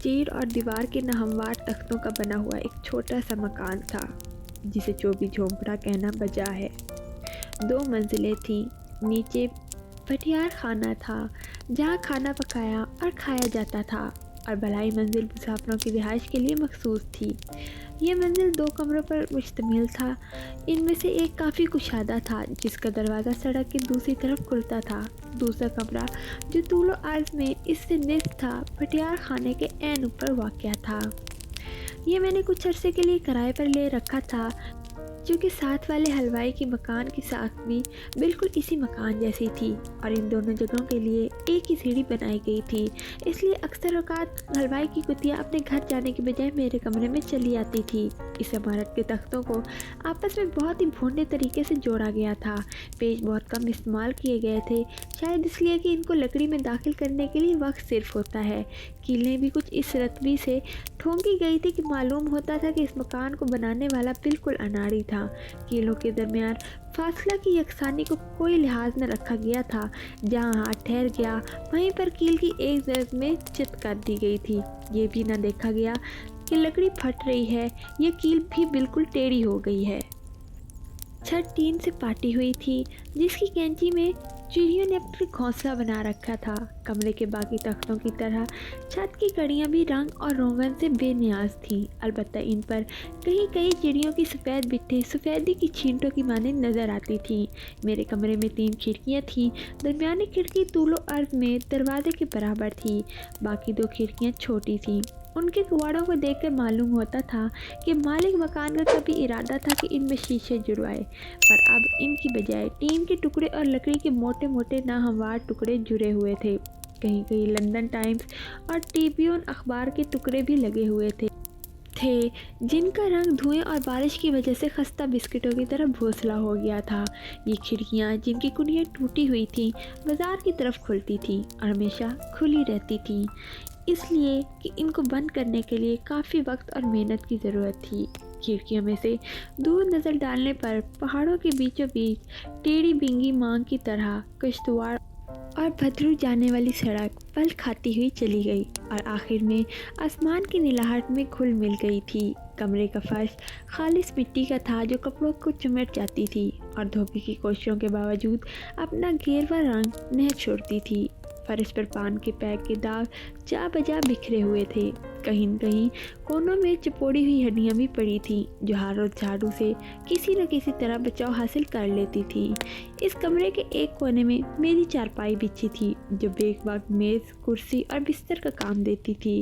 چیر اور دیوار کے ناہموار تختوں کا بنا ہوا ایک چھوٹا سا مکان تھا جسے چوبی جھونپڑا کہنا بجا ہے۔ 2 منزلیں تھیں۔ نیچے پٹیار خانہ تھا جہاں کھانا پکایا اور کھایا جاتا تھا، اور بالائی منزل مسافروں کی رہائش کے لیے مخصوص تھی۔ یہ منزل 2 کمروں پر مشتمل تھا۔ ان میں سے ایک کافی کشادہ تھا جس کا دروازہ سڑک کی دوسری طرف کھلتا تھا۔ دوسرا کمرہ جو طول و عرض میں اس سے نصف تھا پٹیار خانے کے عین اوپر واقع تھا۔ یہ میں نے کچھ عرصے کے لیے کرائے پر لے رکھا تھا چونکہ ساتھ والے حلوائی کی مکان کی ساخت بھی بالکل اسی مکان جیسی تھی اور ان دونوں جگہوں کے لیے ایک ہی سیڑھی بنائی گئی تھی۔ اس لیے اکثر اوقات حلوائی کی کتیا اپنے گھر جانے کے بجائے میرے کمرے میں چلی آتی تھی۔ اس عمارت کے تختوں کو آپس میں بہت ہی بھونڈے طریقے سے جوڑا گیا تھا۔ پیچ بہت کم استعمال کیے گئے تھے، شاید اس لیے کہ ان کو لکڑی میں داخل کرنے کے لیے وقت صرف ہوتا ہے۔ کیلیں بھی کچھ اس رتبی سے ٹھونکی گئی تھی کہ معلوم ہوتا تھا کہ اس مکان کو بنانے والا بالکل اناڑی تھا۔ کیلوں کے درمیان فاصلہ کی یکسانی کو کوئی لحاظ نہ رکھا گیا تھا۔ جہاں ہاتھ ٹھہر گیا وہیں پر کیل کی ایک ضرب میں چت کر دی گئی تھی۔ یہ بھی نہ دیکھا گیا کہ لکڑی پھٹ رہی ہے یا کیل بھی بالکل ٹیڑھی ہو گئی ہے۔ چھت ٹین سے پاٹی ہوئی تھی جس کی کینچی میں چڑیوں نے اپنا گھونسلہ بنا رکھا تھا۔ کمرے کے باقی تختوں کی طرح چھت کی کڑیاں بھی رنگ اور روغن سے بے نیاز تھیں، البتہ ان پر کہیں کہیں چڑیوں کی سفید بٹھیں سفیدی کی چھینٹوں کی مانند نظر آتی تھیں۔ میرے کمرے میں 3 کھڑکیاں تھیں۔ درمیانی کھڑکی طول و عرض میں دروازے کے برابر تھی، باقی 2 کھڑکیاں چھوٹی تھیں۔ ان کے کواڑوں کو دیکھ کر معلوم ہوتا تھا کہ مالک مکان کا کبھی ارادہ تھا کہ ان میں شیشے جڑوائے، پر اب ان کی بجائے ٹین کے ٹکڑے اور لکڑی کے موٹے موٹے ناہموار ٹکڑے جڑے ہوئے تھے۔ کہیں کہیں لندن ٹائمز اور ٹریبیون اخبار کے ٹکڑے بھی لگے ہوئے تھے جن کا رنگ دھوئیں اور بارش کی وجہ سے خستہ بسکٹوں کی طرح بھوسلا ہو گیا تھا۔ یہ کھڑکیاں جن کی کنڈیاں ٹوٹی ہوئی تھیں بازار کی طرف کھلتی تھیں اور ہمیشہ کھلی رہتی تھیں، اس لیے کہ ان کو بند کرنے کے لیے کافی وقت اور محنت کی ضرورت تھی۔ کھڑکیوں میں سے دور نظر ڈالنے پر پہاڑوں کے بیچوں بیچ ٹیڑھی بینگی مانگ کی طرح کشتواڑ اور بھدرو جانے والی سڑک پل کھاتی ہوئی چلی گئی اور آخر میں آسمان کی نیلاہٹ میں گھل مل گئی تھی۔ کمرے کا فرش خالص مٹی کا تھا جو کپڑوں کو چمٹ جاتی تھی اور دھوبی کی کوششوں کے باوجود اپنا گیروا رنگ نہ چھوڑتی تھی۔ فرش پر پان کے پیک کے داغ جا بجا بکھرے ہوئے تھے۔ کہیں کہیں کونوں میں چپوڑی ہوئی ہڈیاں بھی پڑی تھیں جو ہر روز جھاڑو سے کسی نہ کسی طرح بچاؤ حاصل کر لیتی تھی۔ اس کمرے کے ایک کونے میں میری چارپائی بچھی تھی جو بیک وقت میز، کرسی اور بستر کا کام دیتی تھی۔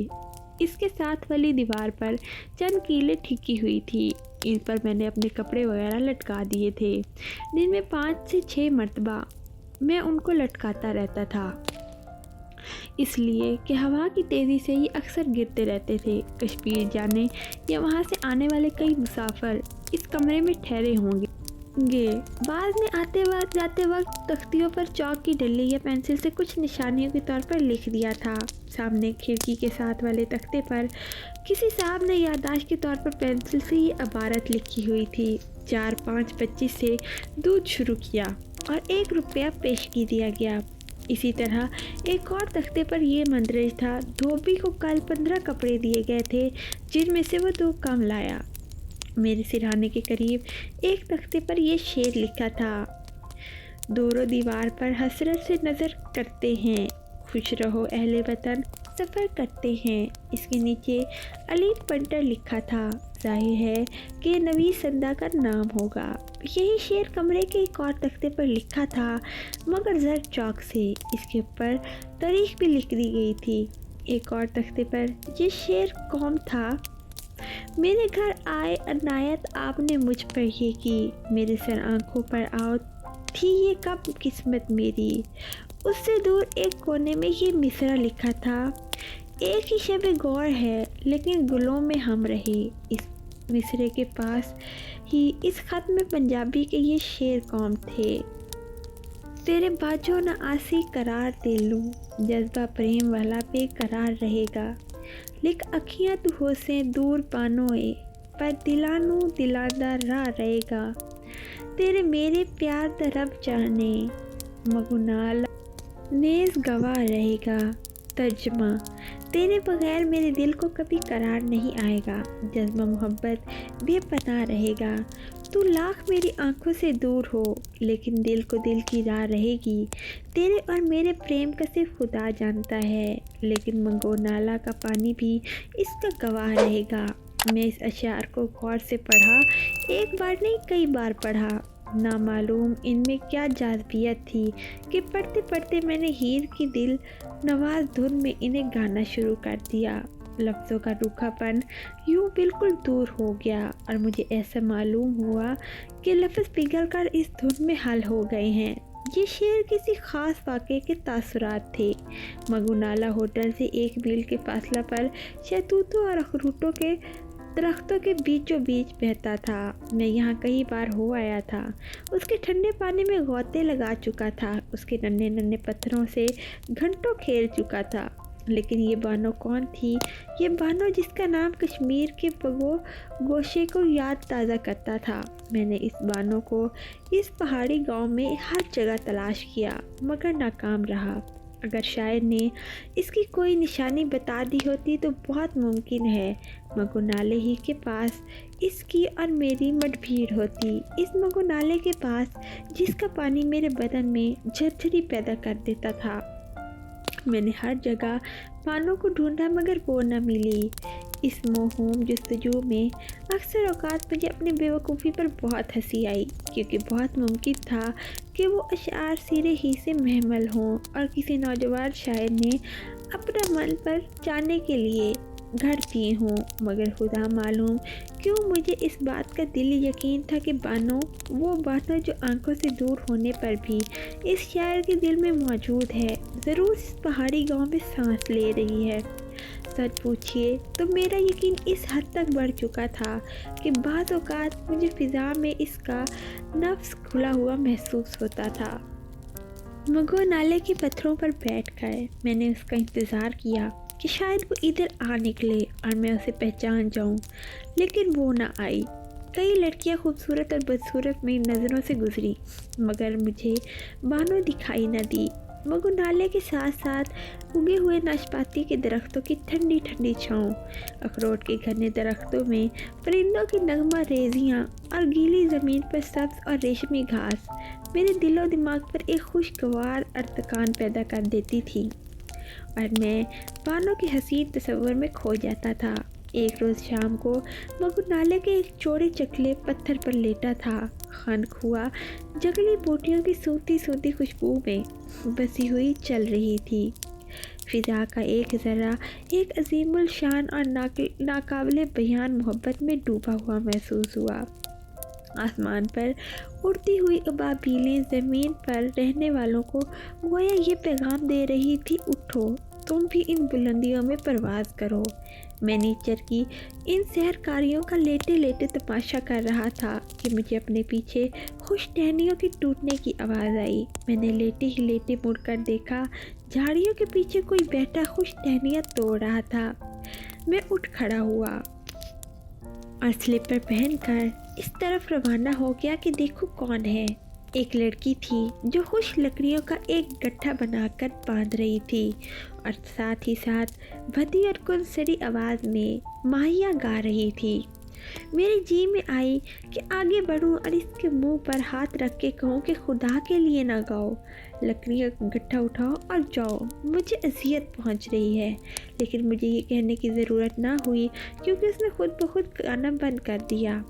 اس کے ساتھ والی دیوار پر چند کیلیں ٹھکی ہوئی تھی، ان پر میں نے اپنے کپڑے وغیرہ لٹکا دیے تھے۔ دن میں 5 سے 6 مرتبہ میں ان کو لٹکاتا رہتا تھا، اس لیے کہ ہوا کی تیزی سے یہ اکثر گرتے رہتے تھے۔ کشمیر جانے یا وہاں سے آنے والے کئی مسافر اس کمرے میں ٹھہرے ہوں گے۔ بعض نے آتے وقت جاتے وقت تختیوں پر چاک کی ڈلی یا پینسل سے کچھ نشانیوں کے طور پر لکھ دیا تھا۔ سامنے کھڑکی کے ساتھ والے تختے پر کسی صاحب نے یادداشت کے طور پر پینسل سے یہ عبارت لکھی ہوئی تھی: 4-5-25 سے دودھ شروع کیا اور 1 روپیہ پیشگی دیا گیا۔ اسی طرح ایک اور تختے پر یہ مندرج تھا: دھوبی کو کل 15 کپڑے دیے گئے تھے جن میں سے وہ 2 کم لایا۔ میرے سرہانے کے قریب ایک تختے پر یہ شعر لکھا تھا: دور و دیوار پر حسرت سے نظر کرتے ہیں، خوش رہو اہل وطن سفر کرتے ہیں۔ اس کے نیچے علی پنٹر لکھا تھا، ظاہر ہے کہ نویس سندا کا نام ہوگا۔ یہی شعر کمرے کے ایک اور تختے پر لکھا تھا مگر زرد چاک سے، اس کے اوپر تاریخ بھی لکھ دی گئی تھی۔ ایک اور تختے پر یہ شعر قوم تھا: میرے گھر آئے عنایت آپ نے مجھ پر یہ کی، میرے سر آنکھوں پر آؤ تھی یہ کب قسمت میری۔ اس سے دور ایک کونے میں یہ مصرع لکھا تھا: ایک ہی شب گور ہے لیکن گلوں میں ہم رہے۔ اس مصرعے کے پاس ہی اس خط میں پنجابی کے یہ شعر قوم تھے: تیرے باجو نہ آسی قرار دلوں، جذبہ پریم والا بے قرار رہے گا۔ لکھ اکھیاں تو ہو سے دور بانوئے، پر دلانوں دلاندہ راہ رہے گا۔ تیرے میرے پیار دا رب جانے، مگو نال نیز گواہ رہے گا۔ ترجمہ: تیرے بغیر میرے دل کو کبھی قرار نہیں آئے گا، جذبہ محبت بے پناہ رہے گا۔ تو لاکھ میری آنکھوں سے دور ہو لیکن دل کو دل کی راہ رہے گی۔ تیرے اور میرے پریم کا صرف خدا جانتا ہے، لیکن منگو نالہ کا پانی بھی اس کا گواہ رہے گا۔ میں اس اشعار کو غور سے پڑھا، ایک بار نہیں کئی بار پڑھا۔ نامعلوم ان میں کیا جاذبیت تھی کہ پڑھتے پڑھتے میں نے ہیر کی دل نواز دھن میں انہیں گانا شروع کر دیا۔ لفظوں کا روکھا پن یوں بالکل دور ہو گیا اور مجھے ایسا معلوم ہوا کہ لفظ پگھل کر اس دھن میں حل ہو گئے ہیں۔ یہ شعر کسی خاص واقعے کے تاثرات تھے۔ مگو نالہ ہوٹل سے 1 میل کے فاصلہ پر شہتوتوں اور اخروٹوں کے درختوں کے بیچوں بیچ بہتا تھا۔ میں یہاں کئی بار ہو آیا تھا، اس کے ٹھنڈے پانی میں غوطے لگا چکا تھا، اس کے ننھے ننھے پتھروں سے گھنٹوں کھیل چکا تھا۔ لیکن یہ بانو کون تھی؟ یہ بانو جس کا نام کشمیر کے پگو گوشے کو یاد تازہ کرتا تھا۔ میں نے اس بانو کو اس پہاڑی گاؤں میں ہر جگہ تلاش کیا مگر ناکام رہا۔ اگر شاعر نے اس کی کوئی نشانی بتا دی ہوتی تو بہت ممکن ہے مگو نالے ہی کے پاس اس کی اور میری مٹ بھیڑ ہوتی، اس مگو نالے کے پاس جس کا پانی میرے بدن میں جھرجھری پیدا کر دیتا تھا۔ میں نے ہر جگہ بانو کو ڈھونڈا مگر وہ نہ ملی۔ اس موہوم جستجو میں اکثر اوقات مجھے اپنی بے وقوفی پر بہت ہنسی آئی، کیونکہ بہت ممکن تھا کہ وہ اشعار سرے ہی سے محمل ہوں اور کسی نوجوان شاعر نے اپنا من پر جانے کے لیے گھڑ دیے ہوں۔ مگر خدا معلوم کیوں مجھے اس بات کا دلی یقین تھا کہ بانو، وہ بانو جو آنکھوں سے دور ہونے پر بھی اس شاعر کے دل میں موجود ہے، ضرور اس پہاڑی گاؤں میں سانس لے رہی ہے۔ سچ پوچھئے تو میرا یقین اس حد تک بڑھ چکا تھا کہ بعض اوقات مجھے فضا میں اس کا نفس کھلا ہوا محسوس ہوتا تھا۔ مگو نالے کے پتھروں پر بیٹھ کر میں نے اس کا انتظار کیا کہ شاید وہ ادھر آ نکلے اور میں اسے پہچان جاؤں، لیکن وہ نہ آئی۔ کئی لڑکیاں خوبصورت اور بدصورت میری نظروں سے گزری مگر مجھے بانو دکھائی نہ دی۔ مگو نالے کے ساتھ ساتھ اگے ہوئے ناشپاتی کے درختوں کی ٹھنڈی ٹھنڈی چھاؤں، اخروٹ کے گھنے درختوں میں پرندوں کی نغمہ ریزیاں اور گیلی زمین پر سبز اور ریشمی گھاس میرے دل و دماغ پر ایک خوشگوار ارتکان پیدا کر دیتی تھی اور میں بانو کے حسین تصور میں کھو جاتا تھا۔ ایک روز شام کو مگو نالے کے ایک چوڑے چکلے پتھر پر لیٹا تھا، خنک ہوا جنگلی بوٹیوں کی سوتی سوتی خوشبو میں بسی ہوئی چل رہی تھی۔ فضا کا ایک ذرہ ایک عظیم الشان اور ناقابل بیان محبت میں ڈوبا ہوا محسوس ہوا۔ آسمان پر اڑتی ہوئی ابابیلیں زمین پر رہنے والوں کو گویا یہ پیغام دے رہی تھی، اٹھو تم بھی ان بلندیوں میں پرواز کرو۔ میں نیچر کی ان سحرکاریوں کا لیٹے لیٹے تماشا کر رہا تھا کہ مجھے اپنے پیچھے خوش ٹہنیوں کی ٹوٹنے کی آواز آئی۔ میں نے لیٹے ہی لیٹے مڑ کر دیکھا، جھاڑیوں کے پیچھے کوئی بیٹھا خوش ٹہنیاں توڑ رہا تھا۔ میں اٹھ کھڑا ہوا اور سلیپر پہن کر اس طرف روانہ ہو گیا کہ دیکھو کون ہے۔ ایک لڑکی تھی جو خوش لکڑیوں کا ایک گٹھا بنا کر باندھ رہی تھی اور ساتھ ہی ساتھ بھدی اور کنسری آواز میں ماہیاں گا رہی تھی۔ میری جی میں آئی کہ آگے بڑھوں اور اس کے منہ پر ہاتھ رکھ کے کہوں کہ خدا کے لیے نہ گاؤ، لکڑیاں گٹھا اٹھاؤ اور جاؤ، مجھے اذیت پہنچ رہی ہے۔ لیکن مجھے یہ کہنے کی ضرورت نہ ہوئی کیونکہ اس نے خود بخود گانا بند کر دیا۔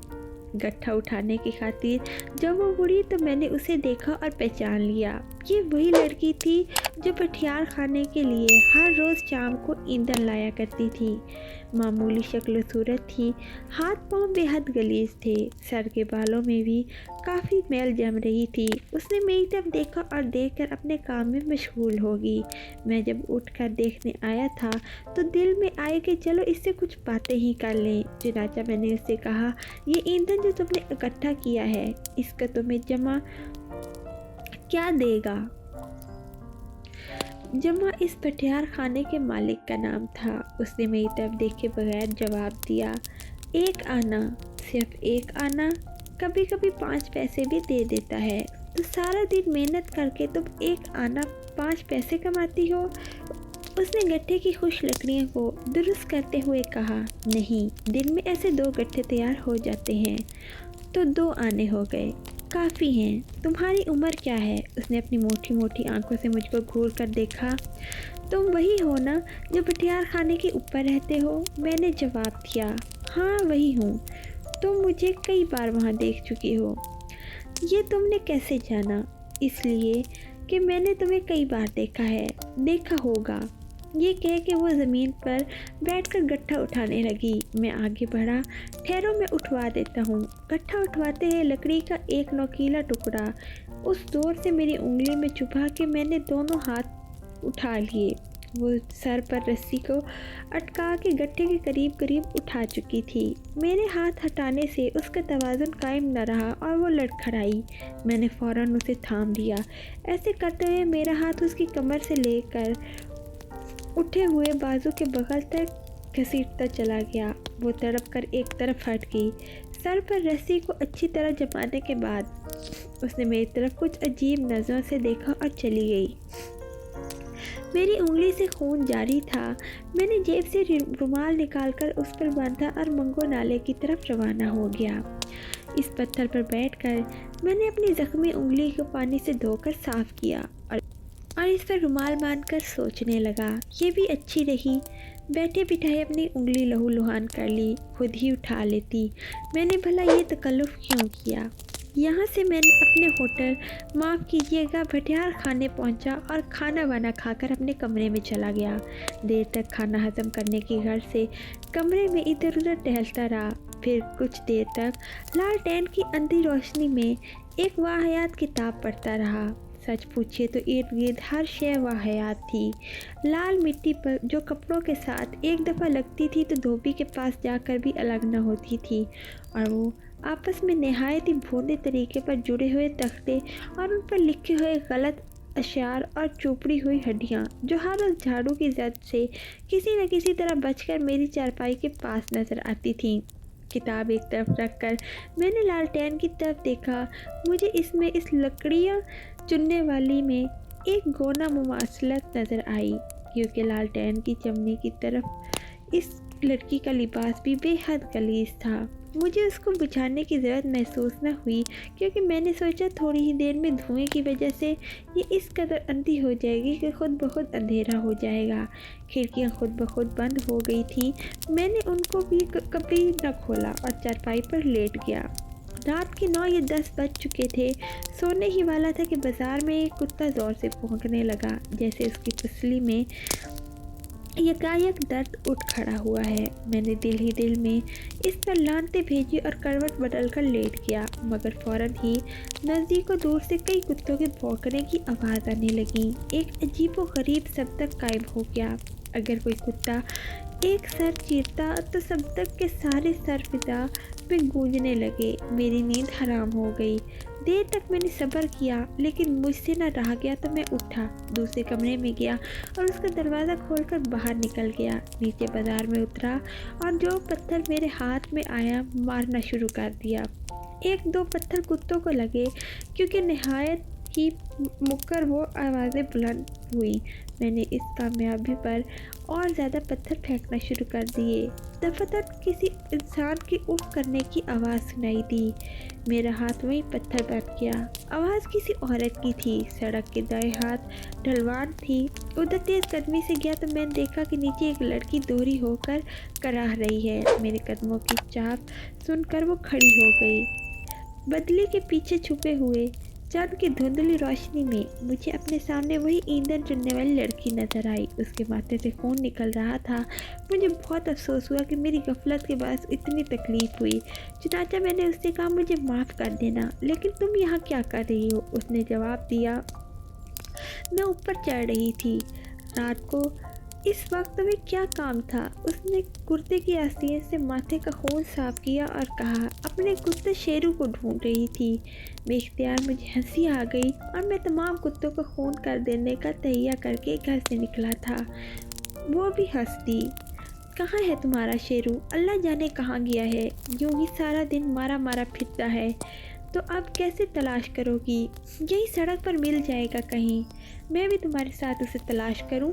گٹھا اٹھانے کی خاطر جب وہ اڑی تو میں نے اسے دیکھا اور پہچان لیا۔ یہ وہی لڑکی تھی جو پٹھیار خانے کے لیے ہر روز شام کو ایندھن لایا کرتی تھی۔ معمولی شکل و صورت تھی، ہاتھ پاؤں بے حد غلیظ تھے، سر کے بالوں میں بھی کافی میل جم رہی تھی۔ اس نے میری طرف دیکھا اور دیکھ کر اپنے کام میں مشغول ہوگی۔ میں جب اٹھ کر دیکھنے آیا تھا تو دل میں آئے کہ چلو اس سے کچھ باتیں ہی کر لیں۔ چنانچہ میں نے اس سے کہا، یہ ایندھن جو تم نے اکٹھا کیا ہے اس کا تمہیں جمع کیا دے گا؟ جمع اس پٹھیار خانے کے مالک کا نام تھا۔ اس نے میری طرف دیکھے بغیر جواب دیا، 1 آنا، صرف 1 آنا، کبھی کبھی 5 پیسے بھی دے دیتا ہے۔ تو سارا دن محنت کر کے تم 1 آنا 5 پیسے کماتی ہو؟ اس نے گٹھے کی خوش لکڑیوں کو درست کرتے ہوئے کہا، نہیں، دن میں ایسے 2 گٹھے تیار ہو جاتے ہیں۔ تو 2 آنے ہو گئے، کافی ہیں۔ تمہاری عمر کیا ہے؟ اس نے اپنی موٹی موٹی آنکھوں سے مجھ کو گھور کر دیکھا۔ تم وہی ہو نا جو بٹیار خانے کے اوپر رہتے ہو؟ میں نے جواب دیا، ہاں وہی ہوں، تم مجھے کئی بار وہاں دیکھ چکی ہو۔ یہ تم نے کیسے جانا؟ اس لیے کہ میں نے تمہیں کئی بار دیکھا ہوگا۔ یہ کہہ کے وہ زمین پر بیٹھ کر گٹھا اٹھانے لگی۔ میں آگے بڑھا، ٹھہرو میں اٹھوا دیتا ہوں۔ گٹھا اٹھواتے ہیں لکڑی کا ایک نوکیلا ٹکڑا اس دور سے میری انگلی میں چبھا کہ میں نے دونوں ہاتھ اٹھا لیے۔ وہ سر پر رسی کو اٹکا کے گٹھے کے قریب قریب اٹھا چکی تھی۔ میرے ہاتھ ہٹانے سے اس کا توازن قائم نہ رہا اور وہ لڑکھڑائی۔ میں نے فوراً اسے تھام لیا۔ ایسے کرتے ہوئے میرا ہاتھ اس کی کمر سے لے کر اٹھے ہوئے بازو کے بغل تک گھسیٹتا چلا گیا۔ وہ تڑپ کر ایک طرف ہٹ گئی۔ سر پر رسی کو اچھی طرح جمانے کے بعد اس نے میری طرف کچھ عجیب نظروں سے دیکھا اور چلی گئی۔ میری انگلی سے خون جاری تھا۔ میں نے جیب سے رومال نکال کر اس پر باندھا اور منگو نالے کی طرف روانہ ہو گیا۔ اس پتھر پر بیٹھ کر میں نے اپنی زخمی انگلی کو پانی سے دھو کر صاف کیا اور اس پر رومال باندھ کر سوچنے لگا۔ یہ بھی اچھی رہی، بیٹھے بٹھائے اپنی انگلی لہو لہان کر لی، خود ہی اٹھا لیتی۔ میں نے بھلا یہ تکلف کیوں کیا؟ یہاں سے میں نے اپنے ہوٹل، معاف کیجیے گا بھٹیار خانے پہنچا اور کھانا وانا کھا کر اپنے کمرے میں چلا گیا۔ دیر تک کھانا ہضم کرنے کی غرض سے کمرے میں ادھر ادھر ٹہلتا رہا۔ پھر کچھ دیر تک لالٹین کی اندھی روشنی میں ایک واہیات کتاب پڑھتا رہا۔ سچ پوچھیے تو ارد گرد ہر شے واہیات تھی۔ لال مٹی پر جو کپڑوں کے ساتھ ایک دفعہ لگتی تھی تو دھوبی کے پاس جا کر بھی الگ نہ ہوتی تھی، اور وہ آپس میں نہایت ہی بھوندے طریقے پر جڑے ہوئے تختے اور ان پر لکھے ہوئے غلط اشعار اور چوپڑی ہوئی ہڈیاں جو ہر روز جھاڑو کی زد سے کسی نہ کسی طرح بچ کر میری چارپائی کے پاس نظر آتی تھیں۔ کتاب ایک طرف رکھ کر میں نے لالٹین کی طرف دیکھا۔ مجھے اس لکڑیاں چننے والی میں ایک گونا مماثلت نظر آئی، کیونکہ لالٹین کی چمنی کی طرف اس لڑکی کا لباس بھی بے حد غلیظ تھا۔ مجھے اس کو بجھانے کی ضرورت محسوس نہ ہوئی، کیونکہ میں نے سوچا تھوڑی ہی دیر میں دھوئیں کی وجہ سے یہ اس قدر اندھی ہو جائے گی کہ خود بخود اندھیرا ہو جائے گا۔ کھڑکیاں خود بخود بند ہو گئی تھیں۔ میں نے ان کو بھی کبھی نہ کھولا اور چارپائی پر لیٹ گیا۔ رات کے 9 یا 10 بج چکے تھے۔ سونے ہی والا تھا کہ بازار میں ایک کتا زور سے بھونکنے لگا، جیسے اس کی پسلی میں یکایک درد اٹھ کھڑا ہوا ہے۔ میں نے دل ہی دل میں اس پر لعنتیں بھیجی اور کروٹ بدل کر لیٹ گیا، مگر فوراً ہی نزدیک و دور سے کئی کتوں کے بھونکنے کی آواز آنے لگی۔ ایک عجیب و غریب سبدک قائم ہو گیا۔ اگر کوئی کتا ایک سر چیرتا تو سبدک کے سارے سر فضا میں گونجنے لگے۔ میری نیند حرام ہو گئی۔ دیر تک میں نے صبر کیا، لیکن مجھ سے نہ رہا گیا تو میں اٹھا، دوسرے کمرے میں گیا اور اس کا دروازہ کھول کر باہر نکل گیا۔ نیچے بازار میں اترا اور جو پتھر میرے ہاتھ میں آیا مارنا شروع کر دیا۔ 1-2 پتھر کتوں کو لگے، کیونکہ نہایت ہی مکر وہ آوازیں بلند ہوئیں۔ میں نے اس کامیابی پر اور زیادہ پتھر پھینکنا شروع کر دیے۔ دفعتاً کسی انسان کی اف کرنے کی آواز سنائی دی۔ میرا ہاتھ وہیں پتھر بیٹھ گیا۔ آواز کسی عورت کی تھی۔ سڑک کے دائیں ہاتھ ڈھلوان تھی۔ ادھر تیز قدمی سے گیا تو میں نے دیکھا کہ نیچے ایک لڑکی دوہری ہو کر کراہ رہی ہے۔ میرے قدموں کی چاپ سن کر وہ کھڑی ہو گئی۔ بدلی کے پیچھے چھپے ہوئے چاند کی دھندلی روشنی میں مجھے اپنے سامنے وہی ایندھن چننے والی لڑکی نظر آئی۔ اس کے ماتھے سے خون نکل رہا تھا۔ مجھے بہت افسوس ہوا کہ میری غفلت کے باعث اتنی تکلیف ہوئی، چنانچہ میں نے اس سے کہا، مجھے معاف کر دینا، لیکن تم یہاں کیا کر رہی ہو؟ اس نے جواب دیا، میں اوپر چڑھ رہی تھی۔ رات کو اس وقت تمہیں کیا کام تھا؟ اس نے کرتے کی آستین سے ماتھے کا خون صاف کیا اور کہا، اپنے کتے شیرو کو ڈھونڈ رہی تھی۔ بے اختیار مجھے ہنسی آ گئی اور میں تمام کتوں کو خون کر دینے کا تہیہ کر کے گھر سے نکلا تھا۔ وہ بھی ہنس دی۔ کہاں ہے تمہارا شیرو؟ اللہ جانے کہاں گیا ہے، یوں ہی سارا دن مارا مارا پھرتا ہے۔ تو اب کیسے تلاش کرو گی؟ یہی سڑک پر مل جائے گا کہیں۔ میں بھی تمہارے ساتھ اسے تلاش کروں؟